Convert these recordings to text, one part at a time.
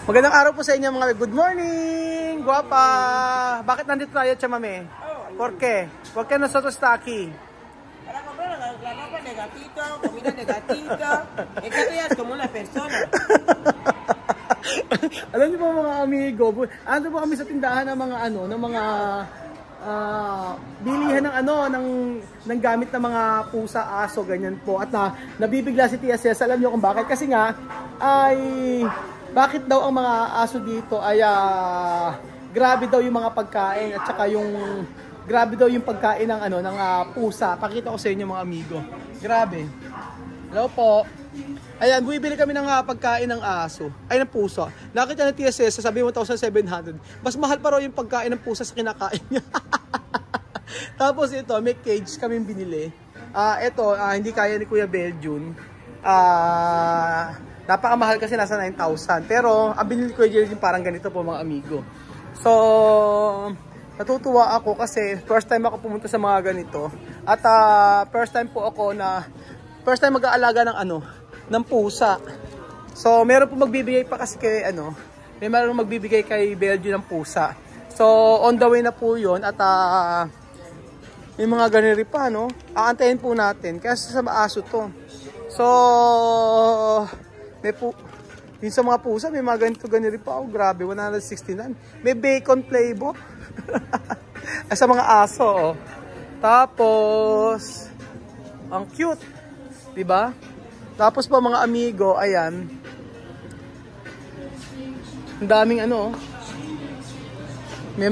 Magandang araw po sa inyo mga good morning! Guwapa! Bakit nandito tayo, chamame? ¿Por qué? ¿Por qué nosotros está aquí? Para comprar la ropa de gatito, comida de gatito. Es que tú ya es como una persona. Alam niyo po mga amigo, ando po kami sa tindahan ng mga bilihan ng gamit ng mga pusa, aso, ganyan po. At nabibigla si Tia Cez. Alam niyo kung bakit? Kasi nga bakit daw ang mga aso dito ay grabe daw yung mga pagkain at saka yung grabe daw yung pagkain ng ng pusa. Pakita ko sa inyo mga amigo. Grabe. Hello po. Ayan, bumibili kami ng pagkain ng aso. Ay, ng pusa. Nakita ng TSS, sabi 1,700. Mas mahal pa raw yung pagkain ng pusa sa kinakain niya. Tapos ito, may cage kaming binili. Ito, hindi kaya ni Kuya Beljun. Napakamahal kasi nasa 9,000. Pero, ang binili ko yung parang ganito po mga amigo. So, natutuwa ako kasi first time ako pumunta sa mga ganito. At first time mag-aalaga ng pusa. So, meron po magbibigay pa kasi kay may meron magbibigay kay Belgium ng pusa. So, on the way na po 'yon at may mga ganiri pa, aantayin po natin kasi sa aso to. So, yung sa mga pusa, may mga ganiri pa. Oh, grabe, 169. May bacon flavor. Sa mga aso, oh. Tapos, ang cute. Diba? Tapos po mga amigo, ayan. Ang daming may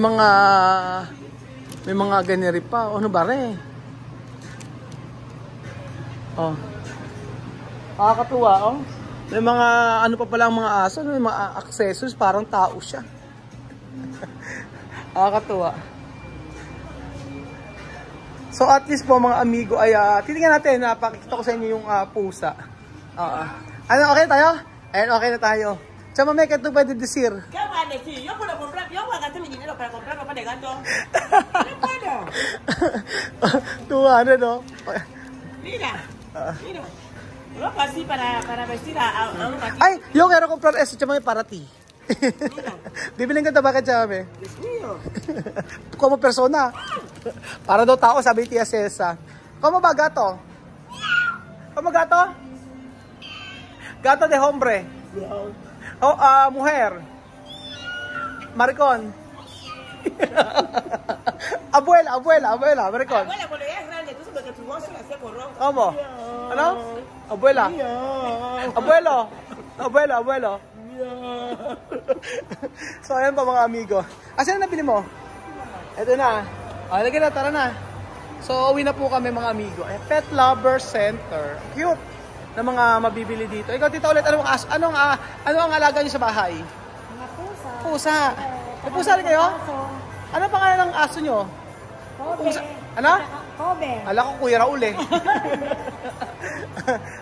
mga ganiri pa. Ano ba rin? Oh. Nakakatuwa, oh. May mga pa pala ang mga aso, may mga accessories, parang tao siya. Nakakatuwa. So at least po mga amigo ay titingnan natin, pakikita ko sa inyo yung pusa. Okay tayo? Ayan, okay na tayo. Chamame, ¿qué tú puedes decir? ¿Qué voy a decir? Yo puedo comprar, yo voy a gastar mi dinero para comprar ropa de gato. No puedo. 200, no? Mira. Ropa así para vestir a un gatito. Ay, yo quiero comprar eso, chamame, para ti. Bibiling ka ba ka, chamame? Dios mío. Como persona. Para daw tao, sabi Tia Cesa. Como ba gato? Como gato? Gato de hombre. Oh, mujer. Maricón. Abuela, maricón. Abuela, cuando ya es grande, tú sabes que tu voz se la hace borrón. ¿Cómo? Ano? Abuela. Abuelo. So, ayan pa mga amigo. Asan na nabili mo? Ito na. Lagyan na, tara na. So, uwi na po kami mga amigo. Pet Lover Center. Cute na mga mabibili dito. Ikaw, tita ulit, ano ang alaga niyo sa bahay? Mga pusa. Pusa. May pusa rin kayo? Ano pangalan ng aso niyo? Kobe. Ano? Kobe. Ala ko, Kuya Raul eh.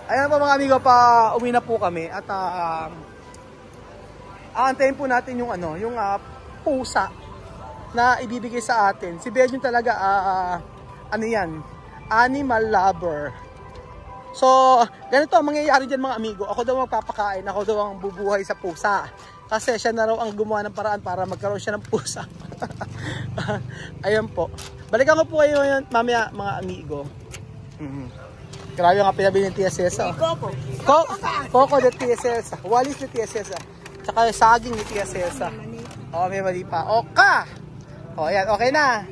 Ayan pa mga amigo, pa uwi na po kami. At aantayin po natin yung pusa na ibibigay sa atin. Si Belgium talaga animal lover. So, ganito ang mangyayari dyan mga amigo. Ako daw magpapakain, ako daw ang bubuhay sa pusa. Kasi siya na raw ang gumawa ng paraan para magkaroon siya ng pusa. Ayan po. Balikan ko po kayo ngayon mamaya mga amigo. Grabe nga pinabili ng Tia Cesa. Coco de Tia Cesa. Walis de Tia Cesa. Tsaka saging ni Tia Cesa. Oh, may mali pa. Oka! Oh, ayan. Okay na.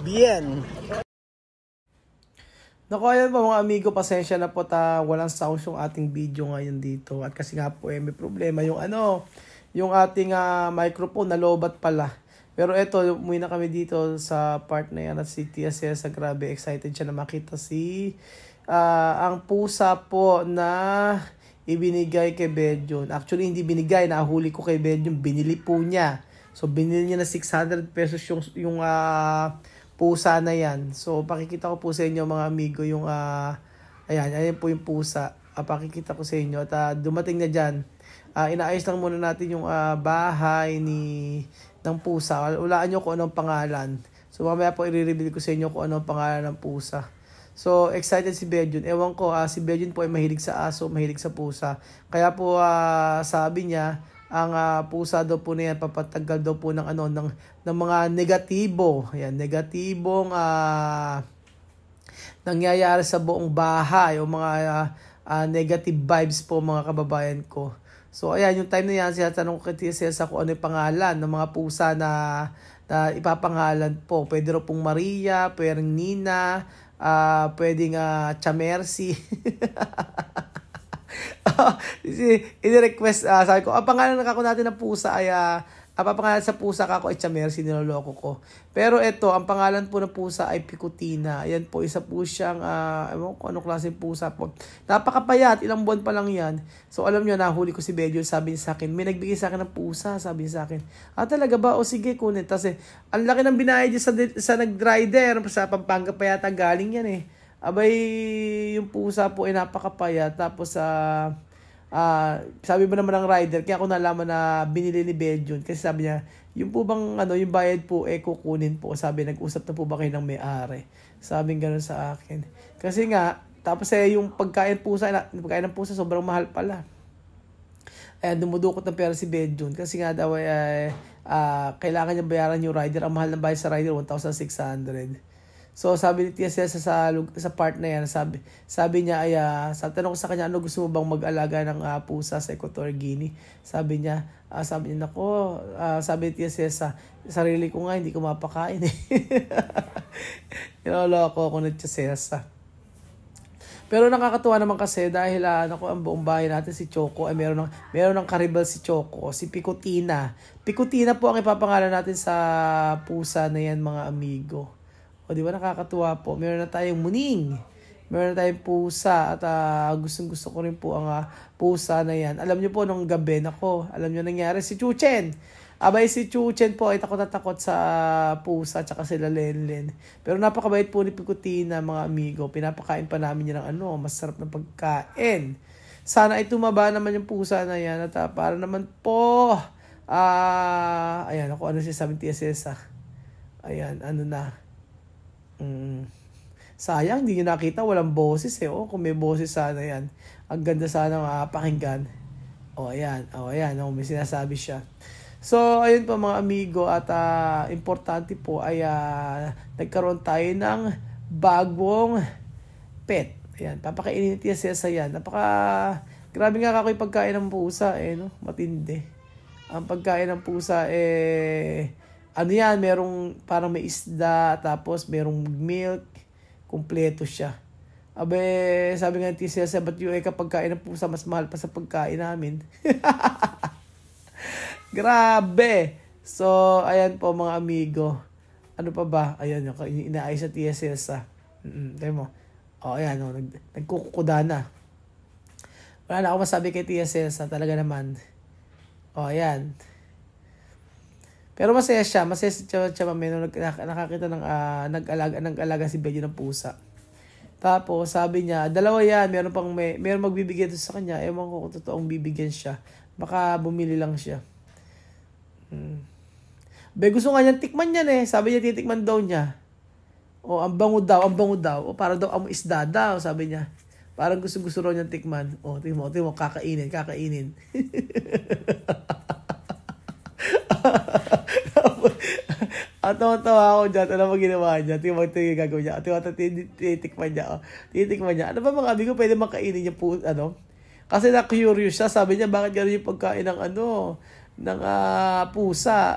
Bien. Naku, ayan po mga amigo, pasensya na po walang sound yung ating video ngayon dito. At kasi nga po may problema yung ating microphone na lobat pala. Pero eto, umuwi na kami dito sa part na yan at si Tia Cesa, grabe excited siya na makita ang pusa po na ibinigay kay Belgium. Actually, hindi binigay, nahuli ko kay Belgium, binili po niya. So, binili niya na 600 pesos yung pusa na yan. So, pakikita ko po sa inyo mga amigo yung ayan po yung pusa. Pakikita ko sa inyo at dumating na dyan. Inaayos lang muna natin yung bahay ng pusa. Ulaan nyo kung anong pangalan. So, mamaya po i-reveal ko sa inyo kung anong pangalan ng pusa. So, excited si Bejun. Ewan ko, si Bejun po ay mahilig sa aso, mahilig sa pusa. Kaya po, sabi niya, ang pusa daw po na yan, papatagal daw po ng, ng mga negatibo. Ayan, negatibong nangyayari sa buong bahay o mga negative vibes po mga kababayan ko. So, ayan, yung time na yan, sinatanong ko kay Tia kung ano yung pangalan ng mga pusa na ipapangalan po. Pwede rin pong Maria, pwedeng Nina, pwedeng Chamercy. Ini-request, sabi ko, ang pangalan ako natin ng pusa ay, papangalan sa pusa kako ay Chamercy, niloloko ko. Pero ito, ang pangalan po ng pusa ay Picotina. Ayan po, isa po siyang, ewan ko anong klaseng pusa po. Napakapayat, ilang buwan pa lang yan. So alam nyo, nahuli ko si Bejun, sabi niya sa akin, may nagbigay sa akin ng pusa, sabi niya sa akin. Talaga ba? O sige, kunin. Kasi, ang laki ng binayad niya sa nag-rider, sa Pampanga pa yata galing yan eh. Abay, yung pusa po ay napakapayat. Tapos, sabi ba naman ng rider, kaya ako nalaman na binili ni Bejun. Kasi sabi niya, yung po bang, yung bayad po, kukunin po. Sabi, nag-usap na po ba kayo ng may-ari? Sabi gano'n sa akin. Kasi nga, tapos yung pagkain ng pusa, sobrang mahal pala. Ayan, dumudukot ng pera si Bejun. Kasi nga daw, kailangan niya bayaran yung rider. Ang mahal ng bayad sa rider, 1,600. So, sabi ni Tia Cesa sa part na yan, sabi niya ay, sa tanong ko sa kanya, ano gusto mo bang mag-alaga ng pusa sa Equatorial Guinea? Sabi niya, nako, sabi ni Tia Cesa, sarili ko nga, hindi ko mapakain eh. Inoloko ako ni Tia Cesa. Pero nakakatuwa naman kasi dahil ang buong bahay natin si Choco ay meron ng karibal si Choco, si Picotina. Picotina po ang ipapangalan natin sa pusa na yan mga amigo. O di ba nakakatuwa po. Meron na tayong muning. Meron na tayong pusa. At gustong-gusto ko rin po ang pusa na yan. Alam niyo po, nung gabi, alam niyo nangyari si Chuchen. Abay si Chuchen po ay takot na takot sa pusa tsaka sila Lenlen. Pero napakabait po ni Picotina mga amigo. Pinapakain pa namin niya ng masarap na pagkain. Sana ay tumaba naman yung pusa na yan. At para naman po, ayan ako, ano siya sabi Tia Cesa. Ayan, sayang, hindi nyo nakita, walang boses eh. Kung may boses sana yan. Ang ganda sana pakinggan. Ayan, may sinasabi siya. So, ayun po mga amigo at importante po ay nagkaroon tayo ng bagong pet. Ayan, papakainin ni Tia Cesa yan. Grabe nga ako yung pagkain ng pusa matindi. Ang pagkain ng pusa merong parang may isda, tapos merong milk, kumpleto siya. Abe, sabi nga ni Tia Cesa, ba't yung pagkain ng pusa mas mahal pa sa pagkain namin? Grabe! So, ayan po mga amigo. Ano pa ba? Ayan, yung inaayos sa Tia Cesa. Tayo mo. Ayan, nagkukuda na. Wala na ako masabi kay Tia Cesa, talaga naman. Ayan. Pero masaya siya nung nakakita ng nag-alaga si Bejun ng pusa. Tapos sabi niya, dalawa yan, meron magbibigyan doon sa kanya. Ewan ko kung totoong bibigyan siya. Baka bumili lang siya. Gusto nga niyang tikman yan eh. Sabi niya titikman daw niya. Ang bango daw. Para daw ang isda daw, sabi niya. Parang gusto raw niyang tikman. Tingnan mo, kakainin. At tawa ako dyan. Ano ba ginawa niya? Tingnan yung gagawin niya. Titikman niya. Ano ba mga amigo, pwede makainin niya po, Kasi na-curious siya. Sabi niya, bakit gano'n yung pagkain ng ng pusa?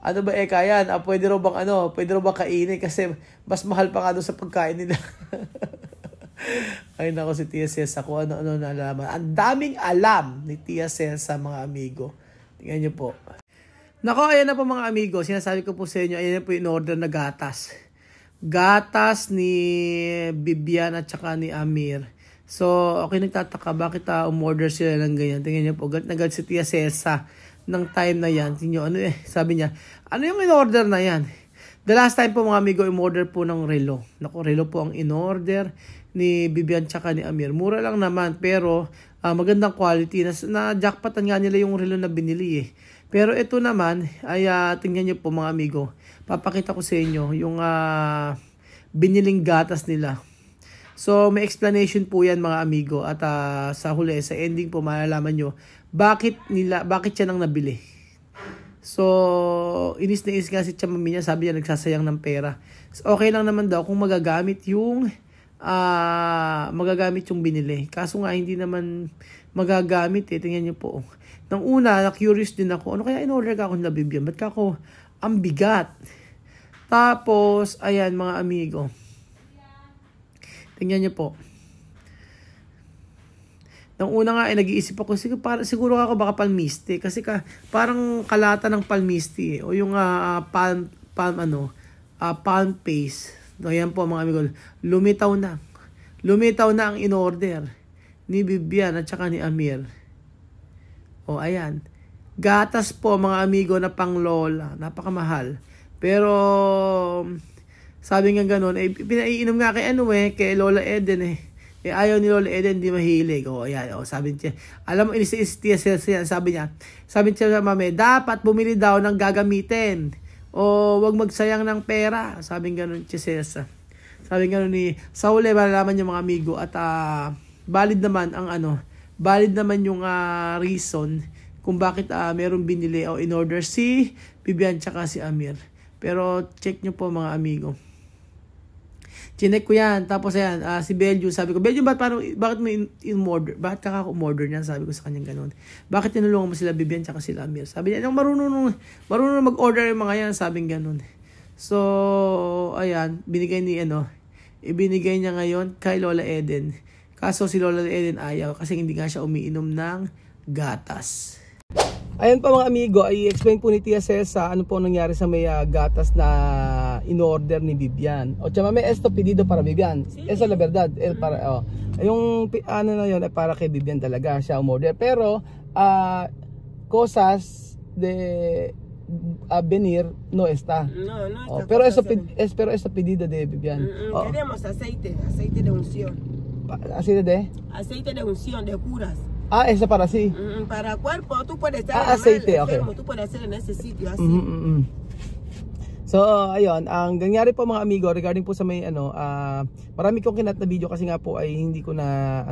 Ano ba yan? Pwede raw bang kainin? Kasi mas mahal pa nga doon sa pagkain nila. Ay nako, si Tia Cesa, kung ano nalaman. Ang daming alam ni Tia Cesa mga amigo. Tingnan niyo po. Nako, ayan na po mga amigo. Sinasabi ko po sa inyo, ayan na po yung order na gatas. Gatas ni Bibian at saka ni Amir. So, okay, nagtataka, bakit umorder sila ng ganyan? Tingnan niyo po, nagad si Tia Cesa ng time na yan. Tingnan niyo, sabi niya, ano yung in-order na yan? The last time po mga amigo, in-order po ng relo. Nako, relo po ang in-order ni Bibian at saka ni Amir. Mura lang naman, pero magandang quality. Na-jackpotan nga nila yung relo na binili eh. Pero ito naman ay tingnan niyo po mga amigo. Papakita ko sa inyo yung biniling gatas nila. So, may explanation po yan mga amigo. At sa huli, sa ending po, malalaman nyo, bakit siya nang nabili. So, inis na inis nga si Chamami niya, sabi niya, nagsasayang ng pera. So, okay lang naman daw kung magagamit yung binili. Kaso nga, hindi naman magagamit eh. Tingnan nyo po. Nang una, na-curious din ako, ano kaya in-order ka ako nila Bibian? Ba't ka ako ang bigat? Tapos, ayan mga amigo. Tingnan niyo po. Nang una nga, nag-iisip ako, siguro ako baka palmiste. Kasi parang kalata ng palmiste. O yung palm paste. So, ayan po mga amigo. Lumitaw na. Lumitaw na ang in-order ni Bibian at saka ni Amir. O, ayan. Gatas po mga amigo na pang lola. Napakamahal. Pero sabi nga ganun, pinaiinom nga kay Lola Eden ayaw ni Lola Eden, hindi mahilig. Ayan, sabi niya, alam mo, sabi niya sa mami, dapat bumili daw ng gagamitin. Wag magsayang ng pera. Sabi ganun si Cesa. Sabi ganun sa huli, malalaman niyo mga amigo, at valid naman yung reason kung bakit merong binili o in-order si Bibian tsaka si Amir. Pero check nyo po mga amigo. Chinek ko yan. Tapos ayan, si Belgium, sabi ko, Belgium, bakit mo in-order? Bakit ka umorder niyan? Sabi ko sa kanyang ganun. Bakit tinulungan mo sila Bibian tsaka sila Amir? Sabi niya, marunong mag-order yung mga yan. Sabi ganun. So, ayan, ibinigay niya ngayon kay Lola Eden. Kaso si Lola Eden ayaw kasi hindi nga siya umiinom ng gatas. Ayan pa mga amigo, i-explain po ni Tia Cesa ano po nangyari sa may gatas na in-order ni Bibian. O tsama may esto pedido para Bibian. Esa la verdad. Yung na yun ay para kay Bibian talaga siya umorder. Pero cosas de venir no está. No está. Pero eso pedido de Bibian. Queremos aceite de unción. Aceite de unción de curas. Esa para sí. Para cuerpo, tú puedes estar aceite, enfermo, okay. tú puedes hacer en ese sitio así. So, ayun, ang nangyari po mga amigo regarding po sa may marami kong kinat na video kasi nga po ay hindi ko na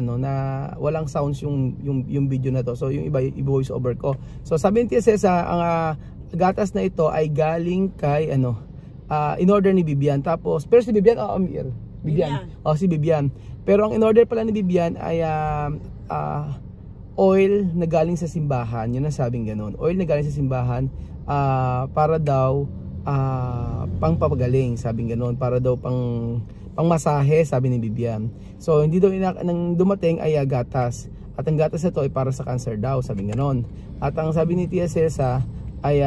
walang sounds yung video na to. So, yung iba i-voice over ko. So, sabi ni Tia Cesa, ang gatas na ito ay galing kay in-order ni Bibian. Tapos, pero si Bibian Amir. Bibian. Si Bibian. Pero ang in-order pala ni Bibian ay oil na galing sa simbahan. Yun ang sabing ganun. Oil na galing sa simbahan para daw pangpapagaling, sabing ganun. Para daw pangmasahe, sabi ni Bibian. So hindi daw nang dumating ay gatas. At ang gatas na to ay para sa cancer daw, sabing ganun. At ang sabi ni Tia Cesa ay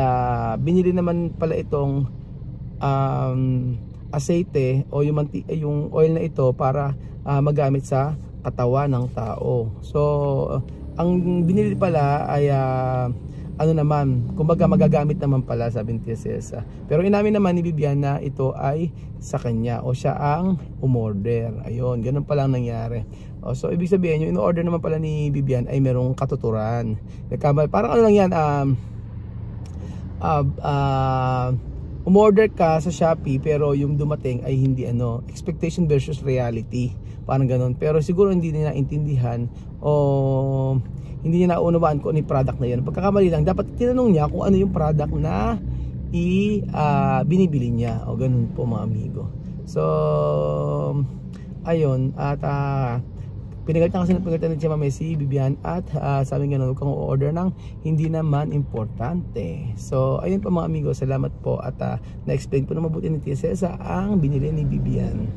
binili naman pala itong aceite o yung oil na ito para magamit sa katawan ng tao. So ang binili pala ay kumbaga magagamit naman pala, sabi ni Tia Cesa. Pero inamin naman ni Bibian na ito ay sa kanya o siya ang umorder. Ayun, ganun pala ang nangyari. So ibig sabihin, yung in-order naman pala ni Bibian ay merong katuturan. Parang ano lang yan, umorder ka sa Shopee pero yung dumating ay hindi expectation versus reality. Parang ganun. Pero siguro hindi nila intindihan o hindi niya naunawaan kung ano yung product na yun. Pagkakamali lang, dapat tinanong niya kung ano yung product na binibili niya. O ganun po mga amigo. So, ayun. At pinagalitan kasi ng Chamami si Bibian at sabi nga huwag kang order ng hindi naman importante. So, ayun po mga amigo. Salamat po at na-explain po na mabuti ni Tia Cesa ang binili ni Bibian.